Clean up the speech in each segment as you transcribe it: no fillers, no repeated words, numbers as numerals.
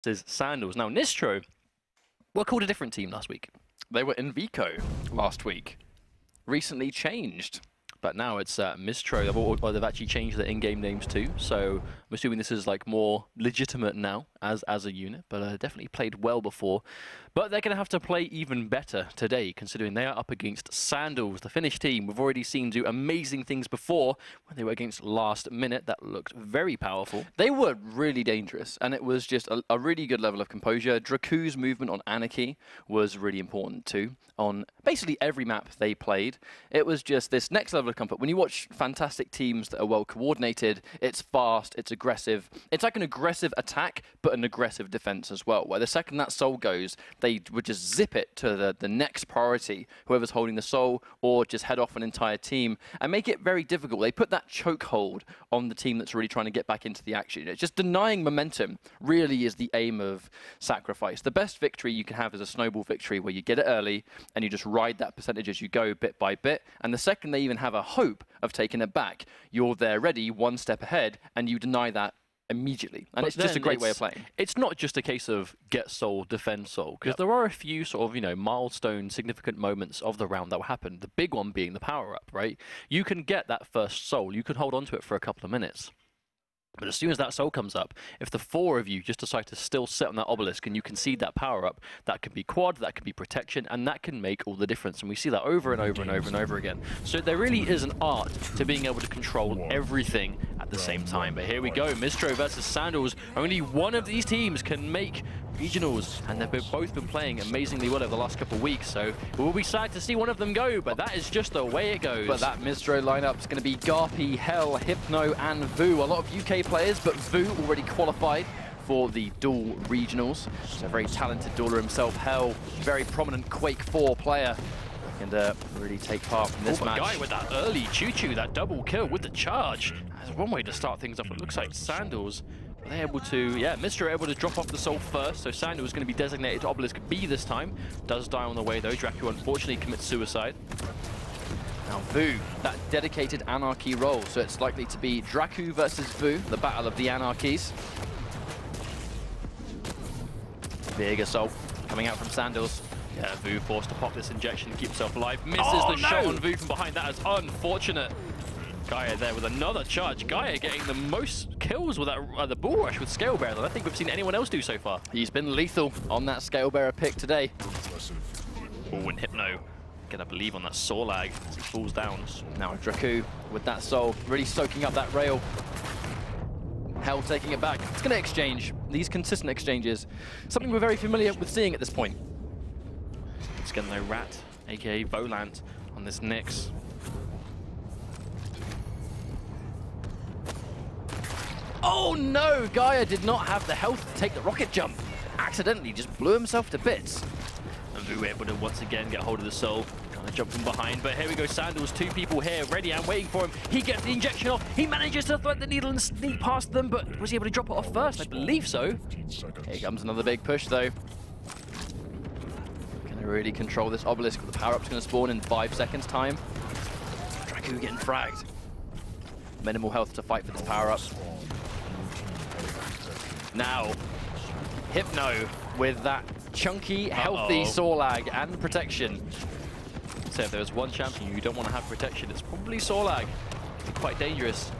This is Sandels. Now, myztro were called a different team last week. They were in Vico last week. Recently changed. But now it's myztro. They've actually changed their in-game names too. So I'm assuming this is like more legitimate now as a unit. But definitely played well before. But they're going to have to play even better today, considering they are up against Sandels, the Finnish team. We've already seen do amazing things before when they were against Last Minute. That looked very powerful. They were really dangerous, and it was just a really good level of composure. Draku's movement on Anarchy was really important too. On basically every map they played, it was just this next level of comfort. When you watch fantastic teams that are well coordinated, it's fast, it's aggressive. It's like an aggressive attack, but an aggressive defense as well, where the second that soul goes, they would just zip it to the next priority, whoever's holding the soul, or just head off an entire team and make it very difficult. They put that chokehold on the team that's really trying to get back into the action. It's just denying momentum really is the aim of Sacrifice. The best victory you can have is a snowball victory where you get it early and you just ride that percentage as you go bit by bit. And the second they even have a hope of taking it back, you're there ready, one step ahead, and you deny that immediately. And it's just a great way of playing. It's not just a case of get soul, defend soul, because there are a few sort of, milestone, significant moments of the round that will happen. The big one being the power-up, right? You can get that first soul. You can hold on to it for a couple of minutes. But as soon as that soul comes up, if the four of you just decide to still sit on that obelisk and you concede that power-up, that can be quad, that can be protection, and that can make all the difference. And we see that over and over and over and over again. So there really is an art to being able to control everything at the same time. But here we go, myztro versus Sandels. Only one of these teams can make regionals, and they've both been playing amazingly well over the last couple of weeks, so we'll be sad to see one of them go, but that is just the way it goes. But that myztro lineup is going to be Garpy, Hell, Hypno, and Vu. A lot of UK players, but Vu already qualified for the duel regionals. He's a very talented dueler himself. Hell, very prominent Quake 4 player. And really take part in this match. Guy with that early choo-choo, that double kill with the charge. That's one way to start things off. It looks like Sandels, they're able to, myztro able to drop off the soul first, so Sandels is going to be designated to Obelisk B this time. Does die on the way though. Draku unfortunately commits suicide. Now Vu, that dedicated Anarchy role, so it's likely to be Draku versus Vu, the battle of the Anarchies. Big assault coming out from Sandels. Yeah, Vu forced to pop this injection to keep himself alive. Misses the shot on Vu from behind. That is unfortunate. Gaia there with another charge. Gaia getting the most kills with that the bull rush with Scale Bearer that I think we've seen anyone else do so far. He's been lethal on that Scale Bearer pick today. Oh, and Hypno gonna believe on that Saw lag as he falls down. Now Draku with that soul, really soaking up that rail. Hell taking it back. It's gonna exchange. These consistent exchanges, something we're very familiar with seeing at this point. It's gonna know Rat, aka Volant, on this Nyx. Oh no! Gaia did not have the health to take the rocket jump. Accidentally just blew himself to bits. And Vu able to once again get hold of the soul. Trying to jump from behind, but here we go. Sandels, two people here, ready and waiting for him. He gets the injection off. He manages to thread the needle and sneak past them, but was he able to drop it off first? I believe so. Here comes another big push though. Gonna really control this obelisk. The power-up's gonna spawn in 5 seconds time. Draku getting fragged. Minimal health to fight for this power-up. Now, Hypno with that chunky, healthy Saw lag and protection. So if there's one champion you don't want to have protection, it's probably Saw lag. It's quite dangerous.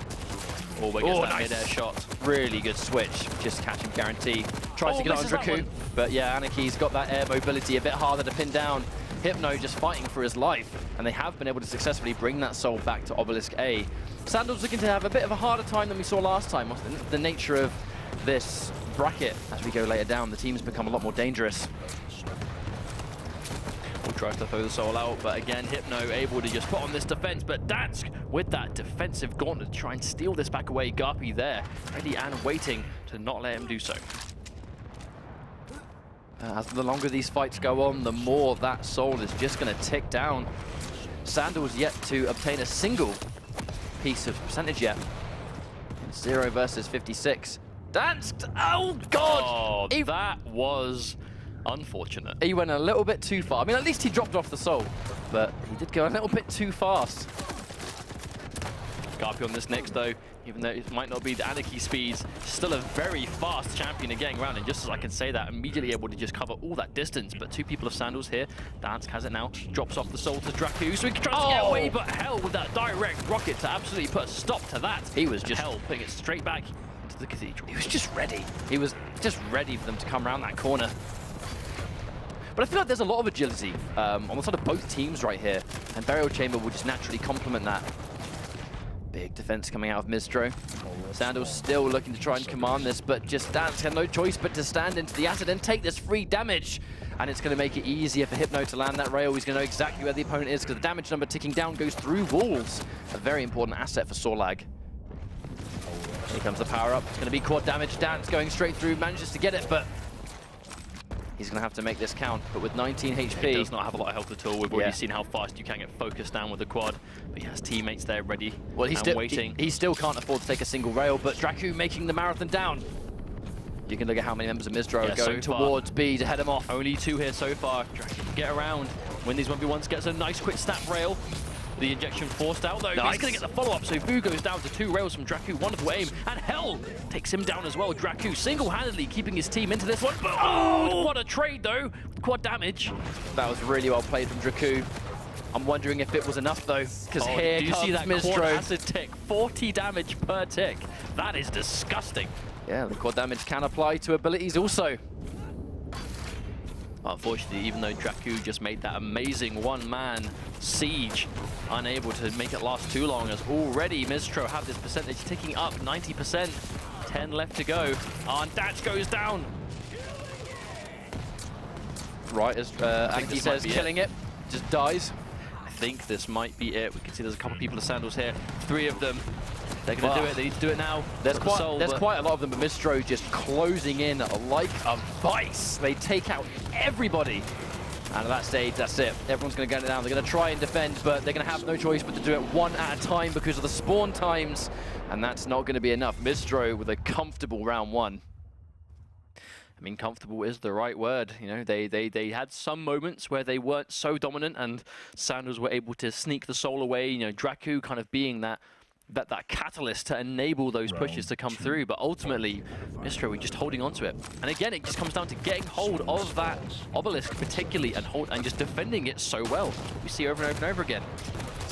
Oh, but gets that mid-air shot. Really good switch. Just catch him guarantee. Tries to get on Draku, but yeah, Anarchy's got that air mobility a bit harder to pin down. Hypno just fighting for his life, and they have been able to successfully bring that soul back to Obelisk A. Sandels looking to have a bit of a harder time than we saw last time. The nature of this bracket, as we go later down, the teams become a lot more dangerous. We'll try to throw the soul out, but again, Hypno able to just put on this defense, but Dansk with that defensive gauntlet to try and steal this back away. Garpy there, ready and waiting to not let him do so. As the longer these fights go on, the more that soul is just going to tick down. Sandels yet to obtain a single piece of percentage yet. 0 versus 56. Dansk! Oh, God! Oh, that was unfortunate. He went a little bit too far. I mean, at least he dropped off the soul, but he did go a little bit too fast. Scarpy on this next though, even though it might not be the Anarchy speeds, still a very fast champion at getting around, and just as I can say that, immediately able to just cover all that distance. But two people of Sandels here. Dansk has it now, drops off the soul to Draku, so he tries to get away, but Hell with that direct rocket to absolutely put a stop to that. He was just Hell putting it straight back into the Cathedral. He was just ready. He was just ready for them to come around that corner. But I feel like there's a lot of agility on the side of both teams right here, and Burial Chamber will just naturally complement that. Big defense coming out of myztro. Sandels still looking to try and command this, but just Dansk had no choice but to stand into the acid and take this free damage. And it's going to make it easier for Hypno to land that rail. He's going to know exactly where the opponent is, because the damage number ticking down goes through walls. A very important asset for Sorlag. Here comes the power-up. It's going to be quad damage. Dansk going straight through, manages to get it, but he's going to have to make this count. But with 19 HP... He does not have a lot of health at all. We've already seen how fast you can get focused down with the quad. But he has teammates there ready and waiting. He still can't afford to take a single rail, but Draku making the marathon down. You can look at how many members of myztro are going towards B to head him off. Only 2 here so far. Draku can get around. Win these 1v1s, gets a nice quick snap rail. The injection forced out though. Nice. He's going to get the follow-up, so Vu goes down to 2 rails from Draku. Wonderful aim, and Hell takes him down as well. Draku single-handedly keeping his team into this one. But, oh, what a trade though. Quad damage. That was really well played from Draku. I'm wondering if it was enough though, because here do you comes see that myztro. Quad acid tick, 40 damage per tick. That is disgusting. Yeah, the quad damage can apply to abilities also. Unfortunately, even though Draku just made that amazing one-man siege, unable to make it last too long, as already myztro have this percentage ticking up, 90%, 10 left to go, and Dansk goes down. Right, as Anki says, killing it, just dies. I think this might be it. We can see there's a couple of people of Sandels here, 3 of them. They're going to do it. They need to do it now. There's quite a lot of them, but myztro just closing in like a vice. They take out everybody. And at that stage, that's it. Everyone's going to get it down. They're going to try and defend, but they're going to have no choice but to do it one at a time because of the spawn times. And that's not going to be enough. myztro with a comfortable round 1. I mean, comfortable is the right word. You know, they had some moments where they weren't so dominant, and Sandels were able to sneak the soul away. You know, Draku kind of being that catalyst to enable those pushes to come through, but ultimately myztro were just holding on to it. And again, it just comes down to getting hold of that obelisk particularly and just defending it so well. We see over and over and over again.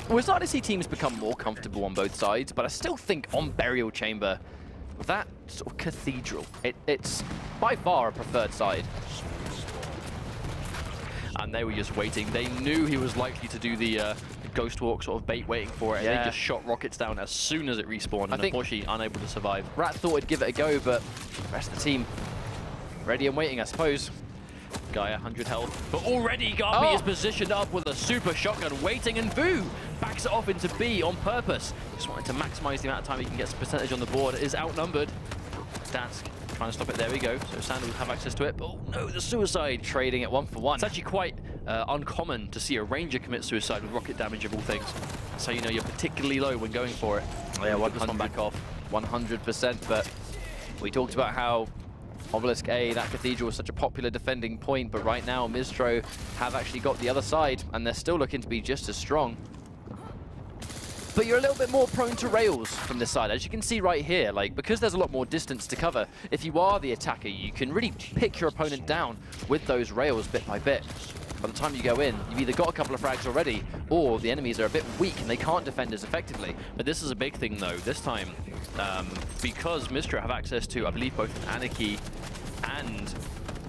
We're starting to see teams become more comfortable on both sides, but I still think on Burial Chamber, with that sort of Cathedral, it's by far a preferred side. And they were just waiting. They knew he was likely to do the Ghost Walk sort of bait, waiting for it, and they just shot rockets down as soon as it respawned, and unfortunately unable to survive. Rat thought he'd give it a go, but the rest of the team ready and waiting, I suppose. Guy 100 health, but already Garby is positioned up with a super shotgun waiting, and Vu backs it off into B on purpose. Just wanted to maximize the amount of time he can get some percentage on the board. It is outnumbered. Dansk trying to stop it. There we go. So Sandels have access to it. But oh no, the suicide. Trading it 1 for 1. It's actually quite uncommon to see a ranger commit suicide with rocket damage of all things. So you know you're particularly low when going for it. Yeah, this one back off. 100%. But we talked about how Obelisk A, that Cathedral, was such a popular defending point, but right now myztro have actually got the other side, and they're still looking to be just as strong. But you're a little bit more prone to rails from this side, as you can see right here. Like, because there's a lot more distance to cover, if you are the attacker, you can really pick your opponent down with those rails bit by bit. By the time you go in, you've either got a couple of frags already, or the enemies are a bit weak and they can't defend as effectively. But this is a big thing though, this time, because myztro have access to, I believe, both Anarchy and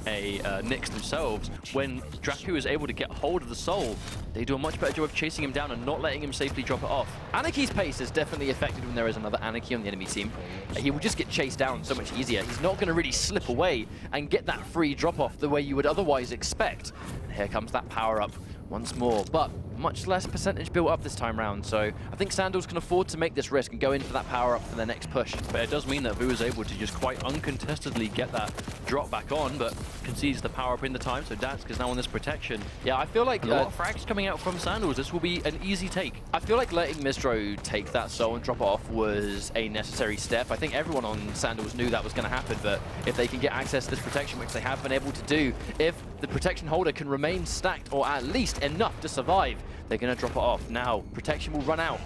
a Nyx themselves, when Draku is able to get hold of the soul, they do a much better job of chasing him down and not letting him safely drop it off. Anarchy's pace is definitely affected when there is another Anarchy on the enemy team. He will just get chased down so much easier. He's not going to really slip away and get that free drop-off the way you would otherwise expect. And here comes that power-up once more, but much less percentage built up this time round, so I think Sandels can afford to make this risk and go in for that power-up for their next push. But it does mean that Vu is able to just quite uncontestedly get that drop back on, but concedes the power-up in the time, so Dansk is now on this protection. Yeah, I feel like a lot of frags coming out from Sandels. This will be an easy take. I feel like letting myztro take that soul and drop off was a necessary step. I think everyone on Sandels knew that was going to happen, but if they can get access to this protection, which they have been able to do, if the protection holder can remain stacked or at least enough to survive, they're going to drop it off. Now, protection will run out.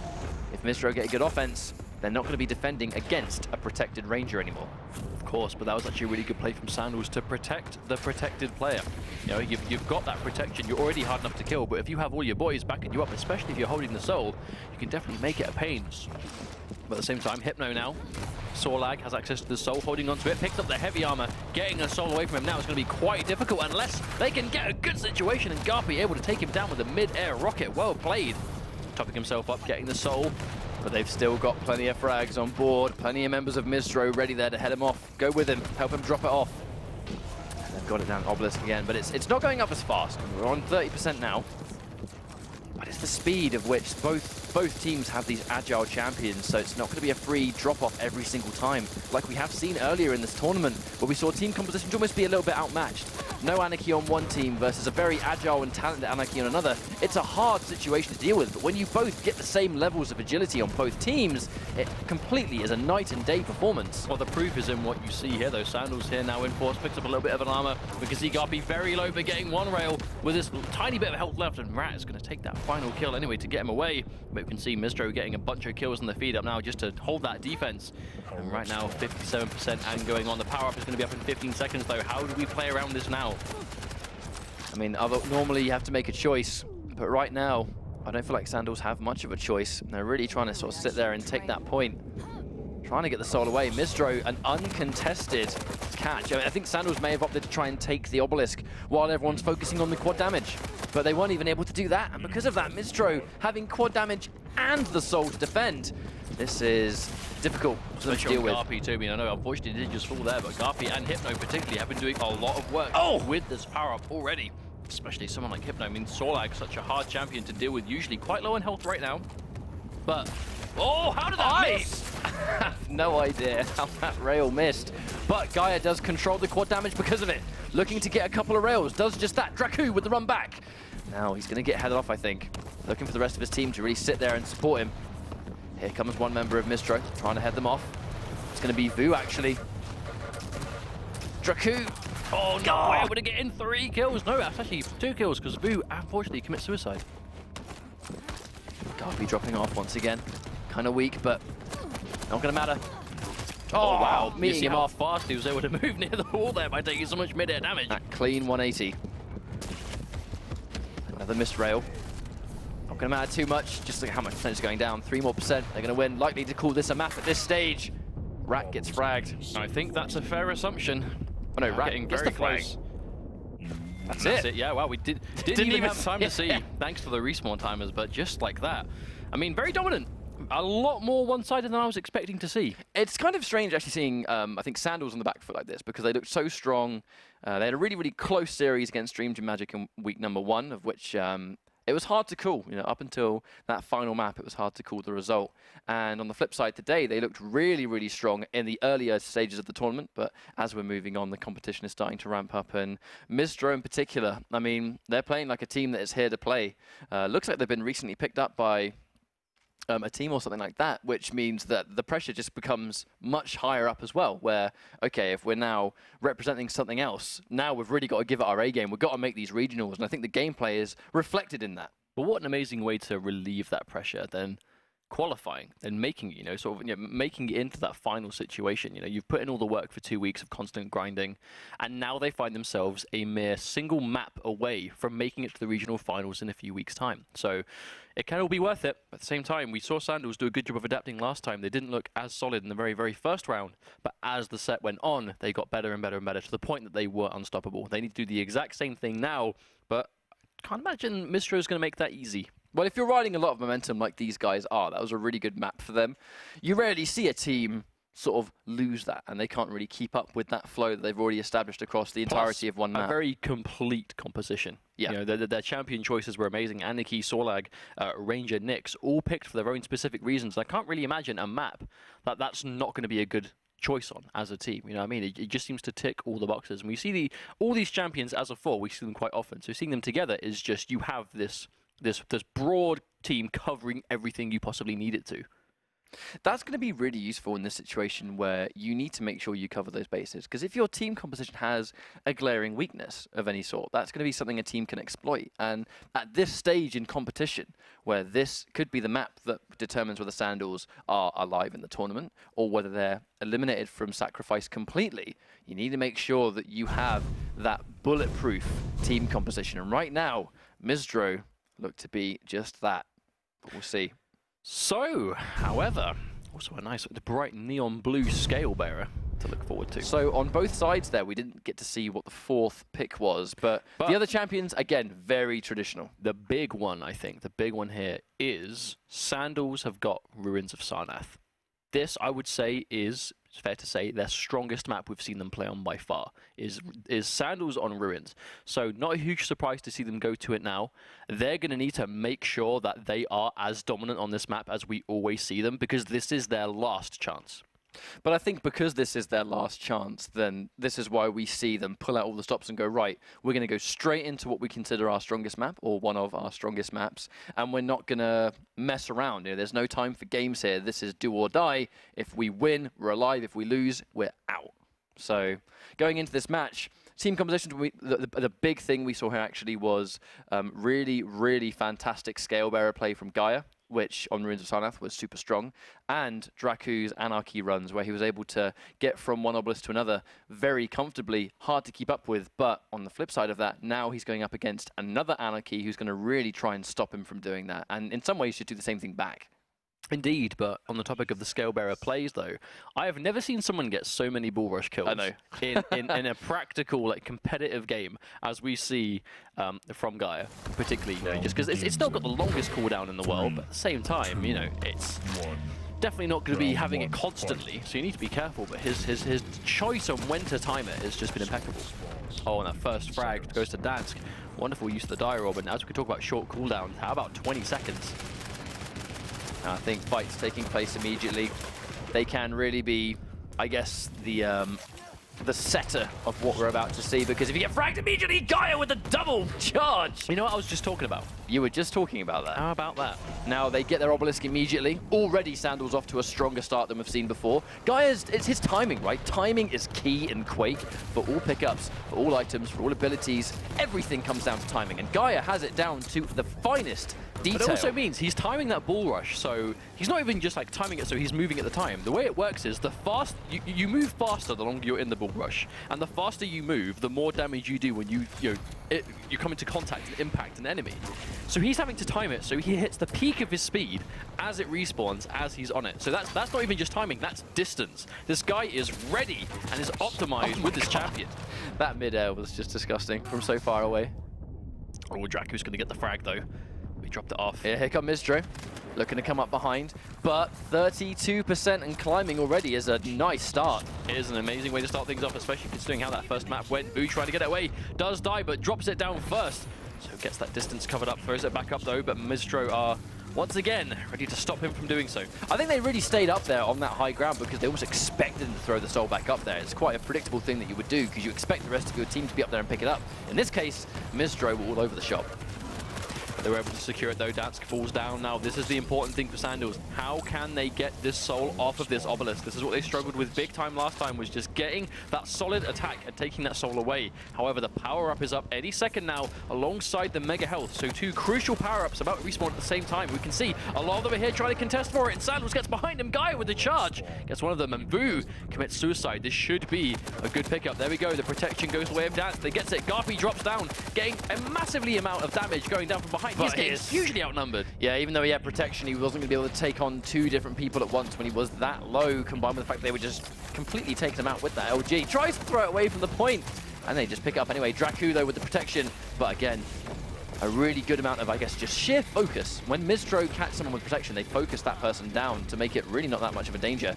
if myztro get a good offense, they're not going to be defending against a protected ranger anymore. Of course, but that was actually a really good play from Sandels to protect the protected player. You know, you've got that protection, you're already hard enough to kill, but if you have all your boys backing you up, especially if you're holding the soul, you can definitely make it a pain. But at the same time, Hypno now, Sorlag has access to the soul, holding onto it, picks up the heavy armor, getting a soul away from him now is going to be quite difficult unless they can get a good situation, and Garpy able to take him down with a mid-air rocket. Well played. Topping himself up, getting the soul. But they've still got plenty of frags on board, plenty of members of myztro ready there to head him off. Go with him, help him drop it off. And they've got it down Obelisk again, but it's not going up as fast. We're on 30% now. But it's the speed of which both teams have these agile champions, so it's not going to be a free drop-off every single time, like we have seen earlier in this tournament, where we saw team compositions almost be a little bit outmatched. No Anarchy on one team versus a very agile and talented Anarchy on another. It's a hard situation to deal with, but when you both get the same levels of agility on both teams, it completely is a night and day performance. Well, the proof is in what you see here, though. Sandels here now in force, picks up a little bit of an armor. We can see Garpy very low, but getting one rail with this tiny bit of health left, and Rat is going to take that final kill anyway to get him away. But we can see myztro getting a bunch of kills on the feed up now just to hold that defense. And right now, 57% and going on. The power-up is going to be up in 15 seconds, though. How do we play around this now? I mean, normally you have to make a choice, but right now, I don't feel like Sandels have much of a choice. They're really trying to sort of sit there and take that point. Trying to get the soul away. myztro, an uncontested catch. I mean, I think Sandels may have opted to try and take the obelisk while everyone's focusing on the quad damage, but they weren't even able to do that. And because of that, myztro having quad damage and the soul to defend, this is difficult for them to deal with. Garpy too. I mean, I know unfortunately he did just fall there, but Garpy and Hypno particularly have been doing a lot of work with this power up already. Especially someone like Hypno. I mean, Sorlag, such a hard champion to deal with, usually quite low on health right now. But oh, how did that miss? I have no idea how that rail missed. But Gaia does control the quad damage because of it. Looking to get a couple of rails, does just that. Dracu with the run back. Now he's going to get headed off, I think. Looking for the rest of his team to really sit there and support him. Here comes one member of myztro, trying to head them off. It's going to be Vu, actually. Dracu. Oh, no, able to get in 3 kills. No, that's actually 2 kills, because Vu, unfortunately, commits suicide. Garpy dropping off once again. Kind of weak, but not going to matter. Oh, wow. You see how fast he was able to move near the wall there by taking so much mid-air damage. That clean 180. Another missed rail. Not going to matter too much. Just look at how much percentage is going down. 3 more %. They're going to win. Likely to call this a map at this stage. Rat gets fragged. I think that's a fair assumption. Oh no, Rat gets very the flag. close. That's it. Yeah, wow, we didn't even have time to see, thanks to the respawn timers, but just like that. I mean, very dominant. A lot more one-sided than I was expecting to see. It's kind of strange actually seeing, I think, Sandels on the back foot like this, because they looked so strong. They had a really, really close series against Dream Team Magic in week number 1, of which it was hard to call. You know, up until that final map, it was hard to call the result. And on the flip side today, they looked really, really strong in the earlier stages of the tournament. But as we're moving on, the competition is starting to ramp up. And myztro in particular, I mean, they're playing like a team that is here to play. Looks like they've been recently picked up by a team or something like that, which means that the pressure just becomes much higher up as well, where, okay, if we're now representing something else, now we've really got to give it our A game. We've got to make these regionals, and I think the gameplay is reflected in that. But what an amazing way to relieve that pressure than qualifying and making it, you know, sort of, you know, making it into that final situation. You know, you've put in all the work for 2 weeks of constant grinding, and now they find themselves a mere single map away from making it to the regional finals in a few weeks' time. So it can all be worth it. At the same time, we saw Sandels do a good job of adapting last time. They didn't look as solid in the very, very first round, but as the set went on, they got better and better and better to the point that they were unstoppable. They need to do the exact same thing now, but I can't imagine myztro is going to make that easy. Well, if you're riding a lot of momentum like these guys are, that was a really good map for them. You rarely see a team sort of lose that, and they can't really keep up with that flow that they've already established across the entirety of one map. A very complete composition. Yeah. You know, their champion choices were amazing. Anarchy, Sorlag, Ranger, Nyx, all picked for their own specific reasons. I can't really imagine a map that's not going to be a good choice on as a team. You know what I mean? It just seems to tick all the boxes. And we see all these champions as a four, we see them quite often. So seeing them together is just, you have this broad team covering everything you possibly need it to. That's going to be really useful in this situation where you need to make sure you cover those bases. Because if your team composition has a glaring weakness of any sort, that's going to be something a team can exploit. And at this stage in competition, where this could be the map that determines whether Sandels are alive in the tournament or whether they're eliminated from sacrifice completely, you need to make sure that you have that bulletproof team composition. And right now, myztro look to be just that. But we'll see. So, however, also a nice bright neon blue scale bearer to look forward to. So on both sides there, we didn't get to see what the fourth pick was, but the other champions, again, very traditional. The big one, I think, the big one here is Sandels have got Ruins of Sarnath. This, I would say, is, it's fair to say, their strongest map we've seen them play on by far, is Sandels on Ruins. So not a huge surprise to see them go to it now. They're going to need to make sure that they are as dominant on this map as we always see them, because this is their last chance. But I think because this is their last chance, then this is why we see them pull out all the stops and go, right, we're going to go straight into what we consider our strongest map, or one of our strongest maps, and we're not going to mess around. You know, there's no time for games here. This is do or die. If we win, we're alive. If we lose, we're out. So going into this match, team composition, the big thing we saw here actually was really, really fantastic scale bearer play from Gaia, which on Ruins of Sarnath was super strong, and Draku's Anarchy runs, where he was able to get from one obelisk to another very comfortably, hard to keep up with, but on the flip side of that, now he's going up against another Anarchy who's going to really try and stop him from doing that, and in some ways should do the same thing back. Indeed, but on the topic of the scale bearer plays, though, I have never seen someone get so many bull rush kills in a practical, like, competitive game as we see from Gaia, particularly, you know, just because it's still got the longest cooldown in the world, but at the same time, you know, it's definitely not going to be having it constantly, so you need to be careful. But his choice on when to time it has just been impeccable. Oh, and that first frag goes to Dansk. Wonderful use of the Dire Orb, and as we can talk about short cooldowns, how about 20 seconds? I think fights taking place immediately. They can really be, I guess, the setter of what we're about to see, because if you get fragged immediately, Gaia with a double charge! You know what I was just talking about? You were just talking about that. How about that? Now they get their obelisk immediately. Already Sandels off to a stronger start than we've seen before. Gaia's, it's his timing, right? Timing is key in Quake for all pickups, for all items, for all abilities. Everything comes down to timing, and Gaia has it down to the finest detail. But it also means he's timing that bull rush, so he's not even just like timing it so he's moving at the time. The way it works is you move faster the longer you're in the bull rush, and the faster you move, the more damage you do when you come into contact and impact an enemy. So he's having to time it so he hits the peak of his speed as it respawns, as he's on it. So that's not even just timing, that's distance. This guy is ready and is optimized with this champion. That mid-air was just disgusting from so far away. Oh, Draku's going to get the frag though. He dropped it off. Yeah, here comes myztro, looking to come up behind, but 32% and climbing already is a nice start. It is an amazing way to start things off, especially considering how that first map went. Boo trying to get it away, does die, but drops it down first. So gets that distance covered up, throws it back up though, but myztro are once again ready to stop him from doing so. I think they really stayed up there on that high ground because they almost expected him to throw the soul back up there. It's quite a predictable thing that you would do because you expect the rest of your team to be up there and pick it up. In this case, myztro were all over the shop. They were able to secure it though. Dansk falls down now. This is the important thing for Sandels. How can they get this soul off of this obelisk? This is what they struggled with big time last time, was just getting that solid attack and taking that soul away. However, the power-up is up any second now alongside the mega health. So two crucial power-ups about to respawn at the same time. We can see a lot of them are here trying to contest for it, and Sandels gets behind him. Gaia with the charge gets one of them, and Vu commits suicide. This should be a good pickup. There we go. The protection goes the way of Dansk. They gets it. Garpy drops down, getting a massively amount of damage going down from behind. He's getting hugely outnumbered. Yeah, even though he had protection, he wasn't going to be able to take on two different people at once when he was that low, combined with the fact they were just completely taking him out with that LG. Tries to throw it away from the point, and they just pick it up anyway. Draku, though, with the protection, but again, a really good amount of, I guess, just sheer focus. When myztro catch someone with protection, they focus that person down to make it really not that much of a danger.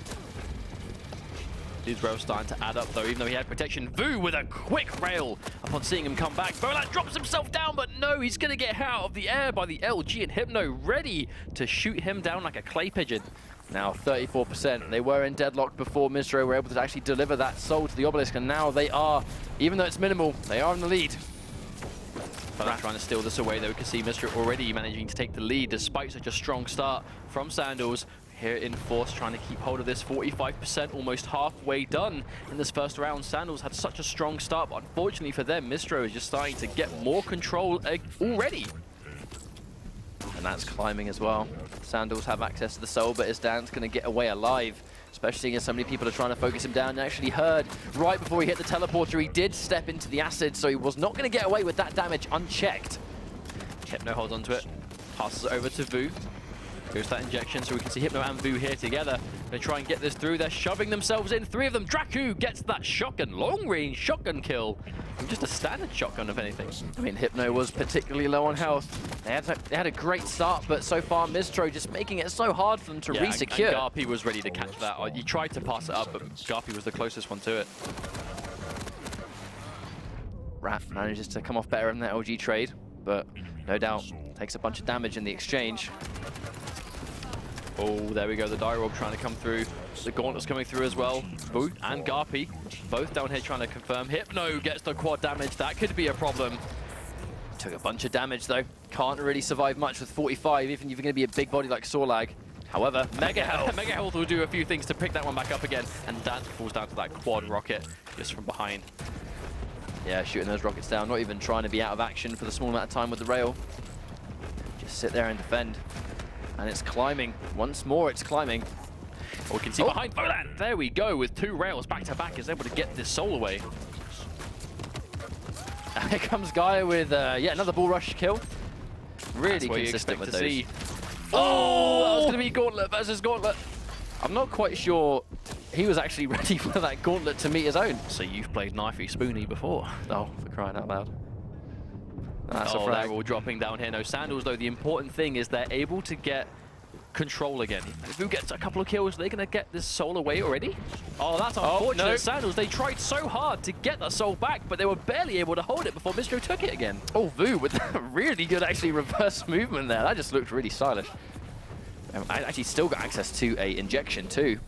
His rail starting to add up though, even though he had protection. Vu with a quick rail upon seeing him come back. Bolat drops himself down, but no, he's going to get out of the air by the LG, and Hypno ready to shoot him down like a clay pigeon. Now 34%. They were in deadlock before myztro were able to actually deliver that soul to the obelisk, and now they are, even though it's minimal, they are in the lead. Bolat trying to steal this away though. We can see myztro already managing to take the lead despite such a strong start from Sandels. here in Force, trying to keep hold of this 45%, almost halfway done in this first round. Sandels had such a strong start, but unfortunately for them, myztro is just starting to get more control already. And that's climbing as well. Sandels have access to the soul, but is Dan's going to get away alive? Especially as so many people are trying to focus him down. I actually heard right before he hit the teleporter, he did step into the acid, so he was not going to get away with that damage unchecked. Hypno holds onto it, passes it over to Vu. Goes that injection, so we can see Hypno and Vu here together. They try and get this through. They're shoving themselves in. 3 of them. Draku gets that shotgun, long-range shotgun kill. And just a standard shotgun, if anything. I mean, Hypno was particularly low on health. They had a great start, but so far myztro just making it so hard for them to re-secure. And Garpy was ready to catch that. He tried to pass it up, but Garpy was the closest one to it. Rat manages to come off better in that LG trade, but no doubt takes a bunch of damage in the exchange. Oh, there we go, the Dire Orb trying to come through. The Gauntlet's coming through as well. Vu and Garpy, both down here trying to confirm. Hypno gets the quad damage, that could be a problem. Took a bunch of damage though. Can't really survive much with 45, even if you're going to be a big body like Sorlag. However, Mega Health. Mega Health will do a few things to pick that one back up again, and Dan falls down to that quad rocket just from behind. Yeah, shooting those rockets down, not even trying to be out of action for the small amount of time with the rail. Just sit there and defend. And it's climbing. Once more, it's climbing. We can see behind Volant. There we go, with 2 rails back to back, is able to get this soul away. And here comes Gaia with yet another bull rush kill. Really consistent with those. See. Oh, that was going to be Gauntlet versus Gauntlet. I'm not quite sure he was actually ready for that Gauntlet to meet his own. So you've played Knifey Spoony before. Oh, for crying out loud. That's a frag. They're all dropping down here. No, Sandels, though, the important thing is they're able to get control again. If Vu gets a couple of kills, they're going to get this soul away already. Oh, that's unfortunate. No. Sandels, they tried so hard to get that soul back, but they were barely able to hold it before myztro took it again. Oh, Vu with really good, actually, reverse movement there. That just looked really stylish. I actually still got access to a injection, too.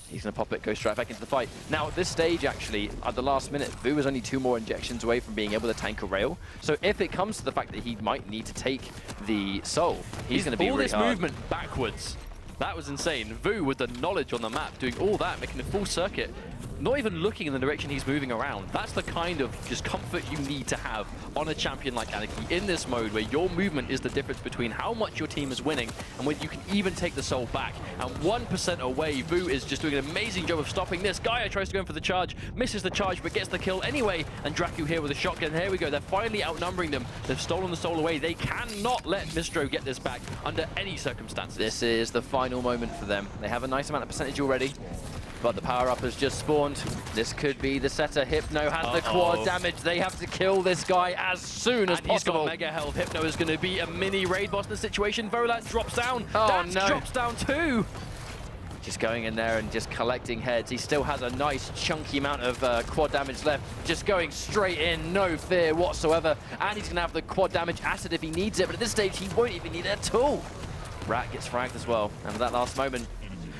He's going to pop it, go straight back into the fight. Now, at this stage, actually, at the last minute, Vu was only 2 more injections away from being able to tank a rail. So if it comes to the fact that he might need to take the soul, he's going to be really hard. All this movement backwards. That was insane. Vu with the knowledge on the map, doing all that, making a full circuit, not even looking in the direction he's moving around. That's the kind of just comfort you need to have on a champion like Anarchy in this mode, where your movement is the difference between how much your team is winning and whether you can even take the soul back. And 1% away, Vu is just doing an amazing job of stopping this. Gaia tries to go in for the charge, misses the charge, but gets the kill anyway. And Draku here with a shotgun. Here we go. They're finally outnumbering them. They've stolen the soul away. They cannot let myztro get this back under any circumstances. This is the final moment for them. They have a nice amount of percentage already, but the power-up has just spawned. This could be the setter. Hypno has the quad damage. They have to kill this guy as soon as possible. He's got mega health. Hypno is going to be a mini raid boss in the situation. Volant drops down. Oh, no. Drops down too. Just going in there and just collecting heads. He still has a nice chunky amount of quad damage left. Just going straight in, no fear whatsoever. And he's going to have the quad damage acid if he needs it, but at this stage he won't even need it at all. Rat gets fragged as well. And at that last moment,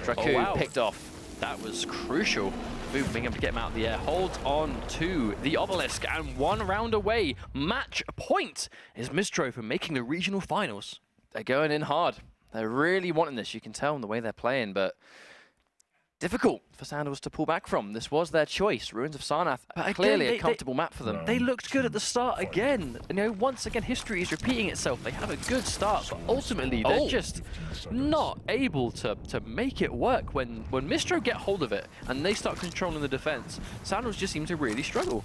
Draku picked off. That was crucial. Vu being able to get him out of the air. Holds on to the obelisk, and 1 round away. Match point is myztro for making the regional finals. They're going in hard. They're really wanting this. You can tell in the way they're playing, but difficult for Sandels to pull back from. This was their choice. Ruins of Sarnath, clearly a comfortable map for them. They looked good at the start again. You know, once again, history is repeating itself. They have a good start, but ultimately they're just not able to make it work. When myztro get hold of it and they start controlling the defense, Sandels just seem to really struggle.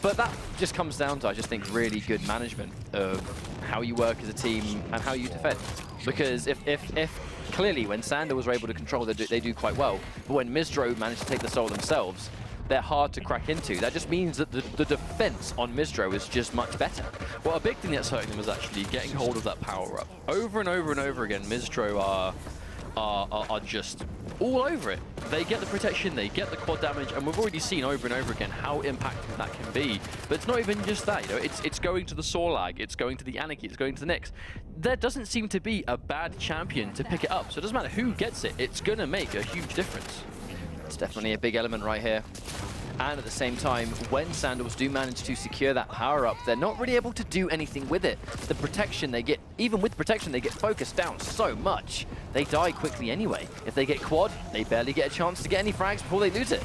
But that just comes down to, I just think, really good management of how you work as a team and how you defend. Because if clearly when Sandels were able to control, they do quite well. But when myztro managed to take the soul themselves, they're hard to crack into. That just means that the defense on myztro is just much better. Well, a big thing that's hurting them is actually getting hold of that power-up. Over and over and over again, myztro are just all over it. They get the protection, they get the quad damage, and we've already seen over and over again how impactful that can be. But it's not even just that, you know, it's going to the Sorlag, it's going to the Anarchy, it's going to the Nyx. There doesn't seem to be a bad champion to pick it up, so it doesn't matter who gets it, it's gonna make a huge difference. It's definitely a big element right here. And at the same time, when Sandels do manage to secure that power-up, they're not really able to do anything with it. The protection they get, even with protection, they get focused down so much. They die quickly anyway. If they get quad, they barely get a chance to get any frags before they lose it.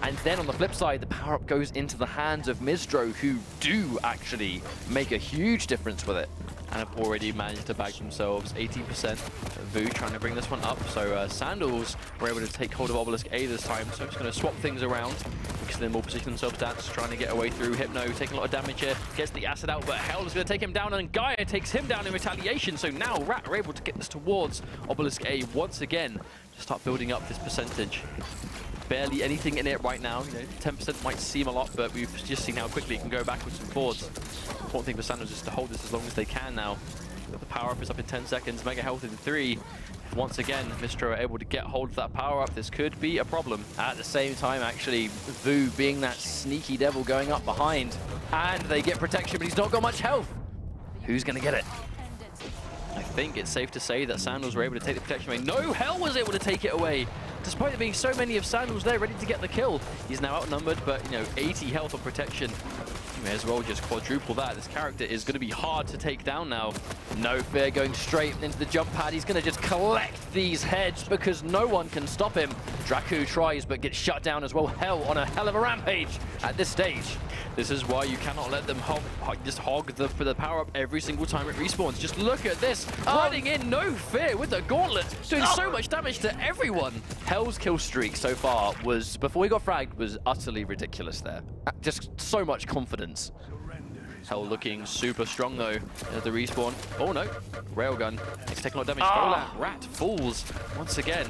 And then on the flip side, the power-up goes into the hands of myztro, who do actually make a huge difference with it. And have already managed to bag themselves 18%. Vu trying to bring this one up. So Sandels were able to take hold of Obelisk A this time. So it's going to swap things around because they more position themselves down, trying to get away through. Hypno taking a lot of damage here. Gets the acid out, but Hell is going to take him down, and Gaia takes him down in retaliation. So now Rat are able to get this towards Obelisk A once again to start building up this percentage. Barely anything in it right now. You know, 10% might seem a lot, but we've just seen how quickly it can go backwards and forwards. Important thing for Sanders is to hold this as long as they can now. The power-up is up in 10 seconds, Mega Health in 3. Once again, myztro are able to get hold of that power-up. This could be a problem. At the same time, actually, Vu being that sneaky devil going up behind. And they get protection, but he's not got much health. Who's going to get it? I think it's safe to say that Sandals were able to take the protection away. No, Hell was able to take it away. Despite there being so many of Sandals there ready to get the kill. He's now outnumbered, but, you know, 80 health on protection. You may as well just quadruple that. This character is going to be hard to take down now. No fear going straight into the jump pad. He's going to just collect these heads because no one can stop him. Draku tries, but gets shut down as well. Hell on a hell of a rampage at this stage. This is why you cannot let them just hog the power-up every single time it respawns. Just look at this. Running in, no fear with the gauntlet. Doing so much damage to everyone. Hell's kill streak so far was, before he got fragged, was utterly ridiculous there. Just so much confidence. Hell looking super strong though at the respawn. Oh no, Railgun. It's taking a lot of damage. Rat falls once again.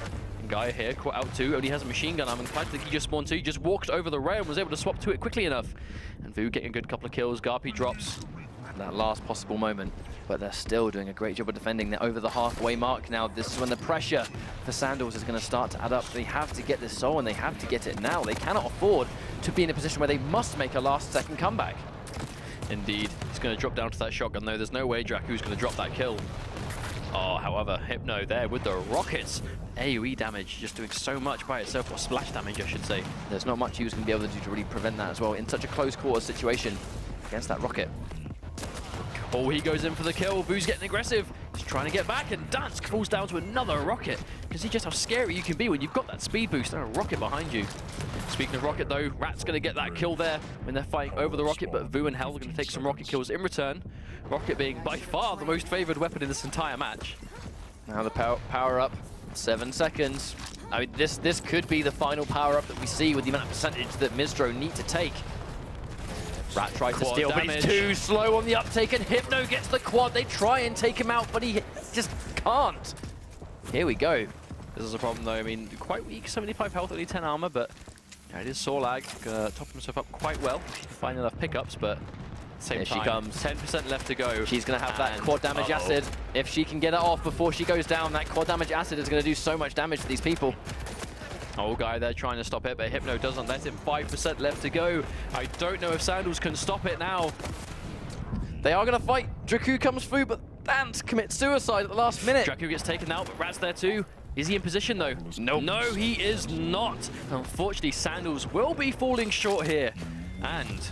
Guy here, caught out too, only has a machine gun. I'm inclined to think he just spawned 2. He just walked over the rail and was able to swap to it quickly enough. And Vu getting a good couple of kills. Garpy drops. That last possible moment, but they're still doing a great job of defending. They're over the halfway mark now. This is when the pressure for Sandels is going to start to add up. They have to get this soul, and they have to get it now. They cannot afford to be in a position where they must make a last-second comeback. Indeed. He's going to drop down to that shotgun, though. There's no way Draku's going to drop that kill. Oh, however, Hypno there with the rockets. AoE damage, just doing so much by itself, or splash damage, I should say. There's not much he was going to be able to do to really prevent that as well in such a close quarter situation against that rocket. Oh, he goes in for the kill. Vu's getting aggressive. He's trying to get back, and Dansk falls down to another rocket. You can see just how scary you can be when you've got that speed boost and a rocket behind you. Speaking of rocket, though, Rat's going to get that kill there when they're fighting over the rocket, but Vu and Hell are going to take some rocket kills in return. Rocket being by far the most favored weapon in this entire match. Now the power up, 7 seconds. I mean, this could be the final power up that we see with the amount of percentage that myztro need to take. Rat tries to steal, but he's too slow on the uptake, and Hypno gets the quad. They try and take him out, but he just can't. Here we go. This is a problem, though. I mean, quite weak, 75 health, only 10 armor, but yeah, it is Sorlag. Gonna top himself up quite well. Find enough pickups, but same Here time, she comes. 10% left to go. She's going to have that quad damage acid. If she can get it off before she goes down, that quad damage acid is going to do so much damage to these people. Oh, Guy there trying to stop it, but Hypno doesn't let him. 5% left to go. I don't know if Sandels can stop it now. They are going to fight. Draku comes through, but Dansk commits suicide at the last minute. Draku gets taken out, but Rat's there too. Is he in position though? Nope. No, he is not. Unfortunately, Sandels will be falling short here. And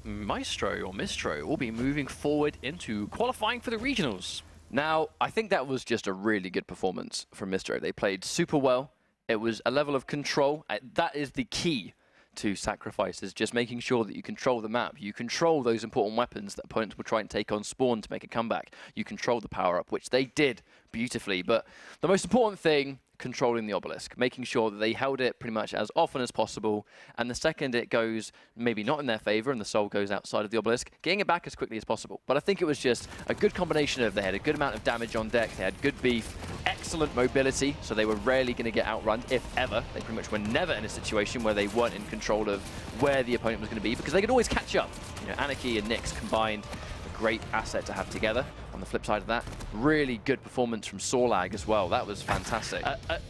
myztro will be moving forward into qualifying for the regionals. Now, I think that was just a really good performance from myztro. They played super well. It was a level of control. That is the key to sacrifices, just making sure that you control the map. You control those important weapons that opponents will try and take on spawn to make a comeback. You control the power-up, which they did beautifully. But the most important thing, controlling the obelisk, making sure that they held it pretty much as often as possible. And the second it goes maybe not in their favor and the soul goes outside of the obelisk, getting it back as quickly as possible. But I think it was just a good combination of they had a good amount of damage on deck, they had good beef, excellent mobility, so they were rarely going to get outrun, if ever. They pretty much were never in a situation where they weren't in control of where the opponent was going to be, because they could always catch up. You know, Anarchy and Nyx combined, a great asset to have together. On the flip side of that, really good performance from Sorlag as well. That was fantastic.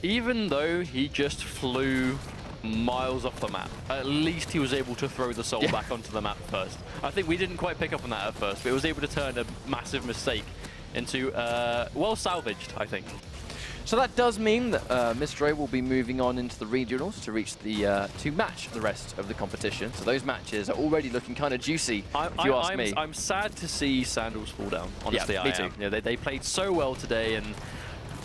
Even though he just flew miles off the map, at least he was able to throw the soul back onto the map first. I think we didn't quite pick up on that at first, but it was able to turn a massive mistake into, well salvaged, I think. So that does mean that myztro will be moving on into the regionals to reach the to match the rest of the competition. So those matches are already looking kind of juicy, if you ask me. I'm sad to see Sandels fall down, honestly. Yeah, me too. You know, they played so well today, and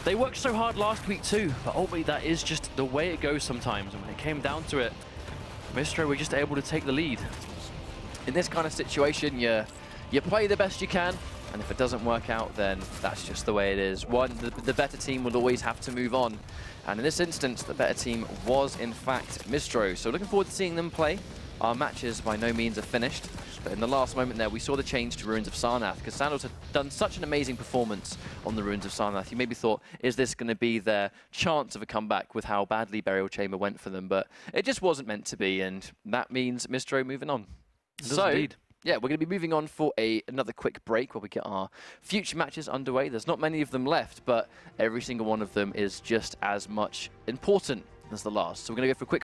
they worked so hard last week too, but ultimately that is just the way it goes sometimes. And when it came down to it, myztro were just able to take the lead. In this kind of situation, you play the best you can, and if it doesn't work out, then that's just the way it is. The better team will always have to move on. And in this instance, the better team was, in fact, myztro. So looking forward to seeing them play. Our matches by no means are finished, but in the last moment there, we saw the change to Ruins of Sarnath, because Sandels had done such an amazing performance on the Ruins of Sarnath. You maybe thought, is this going to be their chance of a comeback with how badly Burial Chamber went for them? But it just wasn't meant to be, and that means myztro moving on. So, yeah, we're going to be moving on for another quick break where we get our future matches underway. There's not many of them left, but every single one of them is just as much important as the last. So we're going to go for a quick